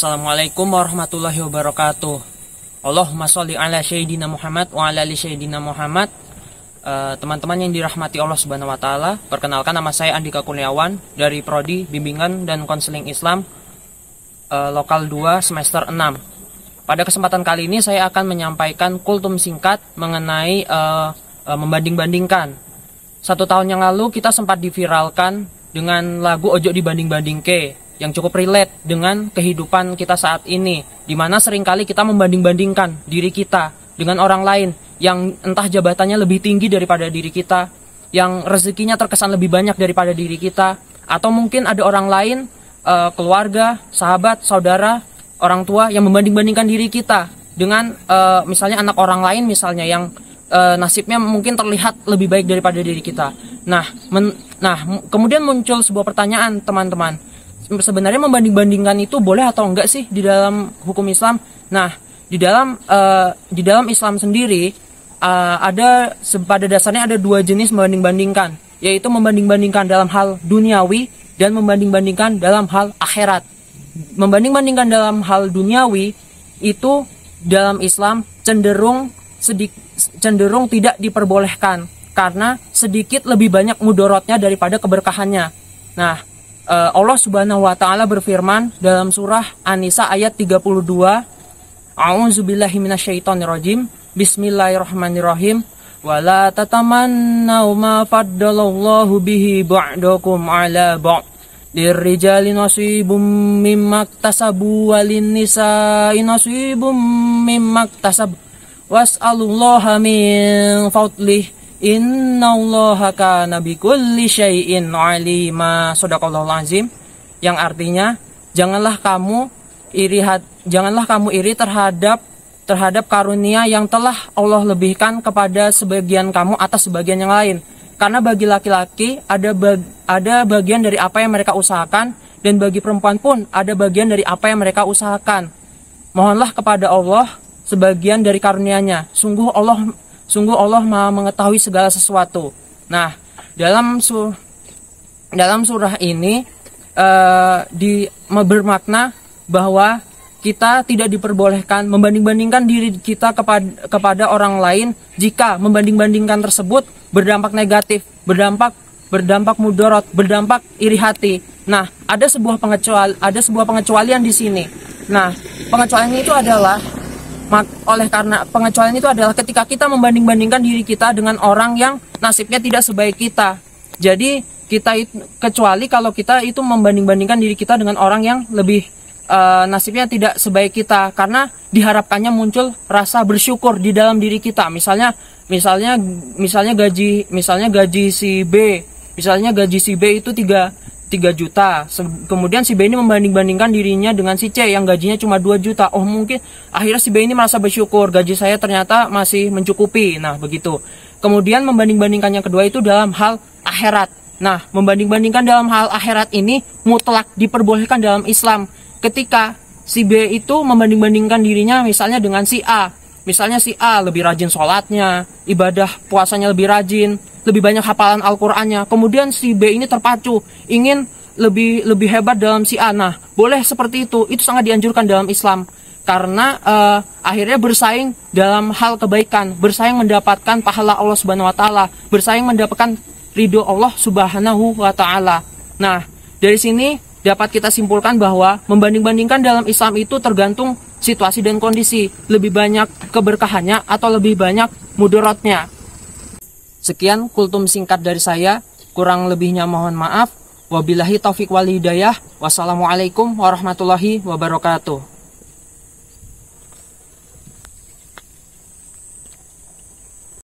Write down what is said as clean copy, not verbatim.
Assalamualaikum warahmatullahi wabarakatuh. Allahumma sholli ala sayyidina Muhammad wa ala ali sayyidina Muhammad. Teman-teman yang dirahmati Allah Subhanahu wa taala, perkenalkan nama saya Andika Kurniawan dari Prodi Bimbingan dan Konseling Islam Lokal 2 semester 6. Pada kesempatan kali ini saya akan menyampaikan kultum singkat mengenai membanding-bandingkan. 1 tahun yang lalu kita sempat diviralkan dengan lagu Ojo Dibanding-bandingke yang cukup relate dengan kehidupan kita saat ini, di mana seringkali kita membanding-bandingkan diri kita dengan orang lain yang entah jabatannya lebih tinggi daripada diri kita, yang rezekinya terkesan lebih banyak daripada diri kita, atau mungkin ada orang lain, keluarga, sahabat, saudara, orang tua yang membanding-bandingkan diri kita dengan misalnya anak orang lain misalnya yang nasibnya mungkin terlihat lebih baik daripada diri kita. Nah, kemudian muncul sebuah pertanyaan, teman-teman. Sebenarnya membanding-bandingkan itu boleh atau enggak sih di dalam hukum Islam? Nah, di dalam Islam sendiri pada dasarnya ada 2 jenis membanding-bandingkan, yaitu membanding-bandingkan dalam hal duniawi dan membanding-bandingkan dalam hal akhirat. Membanding-bandingkan dalam hal duniawi itu dalam Islam cenderung tidak diperbolehkan karena sedikit lebih banyak mudorotnya daripada keberkahannya. Nah, Allah Subhanahu wa taala berfirman dalam surah An-Nisa ayat 32, A'udzubillahi minasyaitonirrajim. Bismillahirrahmanirrahim. Wala tatamannaw ma faddalallahu bihi ba'dakum 'ala ba'd. Lirrijali nasibum mimma iktasabu walin nisa'i nasibum mimma iktasabu. Was'alullaha min fadlih. Innallaha kana bikulli syai'in 'alima. Shadaqallahul azim. Yang artinya, janganlah kamu iri terhadap karunia yang telah Allah lebihkan kepada sebagian kamu atas sebagian yang lain. Karena bagi laki-laki ada bagian dari apa yang mereka usahakan, dan bagi perempuan pun ada bagian dari apa yang mereka usahakan. Mohonlah kepada Allah sebagian dari karunia-Nya. Sungguh Allah Maha mengetahui segala sesuatu. Nah, dalam surah ini bermakna bahwa kita tidak diperbolehkan membanding-bandingkan diri kita kepada orang lain jika membanding-bandingkan tersebut berdampak negatif, berdampak mudorot, berdampak iri hati. Nah, ada sebuah pengecualian di sini. Nah, pengecualian itu adalah pengecualian itu adalah ketika kita membanding-bandingkan diri kita dengan orang yang nasibnya tidak sebaik kita. Jadi kecuali kalau kita itu membanding-bandingkan diri kita dengan orang yang lebih nasibnya tidak sebaik kita, karena diharapkannya muncul rasa bersyukur di dalam diri kita. Misalnya gaji si B itu 3 juta. Kemudian si B ini membanding-bandingkan dirinya dengan si C yang gajinya cuma 2 juta. Oh, mungkin akhirnya si B ini merasa bersyukur, gaji saya ternyata masih mencukupi. Nah, begitu. Kemudian membanding-bandingkan yang kedua itu dalam hal akhirat. Nah, membanding-bandingkan dalam hal akhirat ini mutlak diperbolehkan dalam Islam. Ketika si B itu membanding-bandingkan dirinya misalnya dengan si A. Misalnya si A lebih rajin sholatnya, ibadah puasanya lebih rajin, lebih banyak hafalan Al-Qur'annya. Kemudian si B ini terpacu, ingin lebih hebat dalam si A. Nah, boleh seperti itu. Itu sangat dianjurkan dalam Islam. Karena akhirnya bersaing dalam hal kebaikan, bersaing mendapatkan pahala Allah Subhanahu wa taala, bersaing mendapatkan ridho Allah Subhanahu wa taala. Nah, dari sini dapat kita simpulkan bahwa membanding-bandingkan dalam Islam itu tergantung situasi dan kondisi, lebih banyak keberkahannya atau lebih banyak mudorotnya. Sekian kultum singkat dari saya, kurang lebihnya mohon maaf. Wabillahi taufik wal hidayah. Wassalamualaikum warahmatullahi wabarakatuh.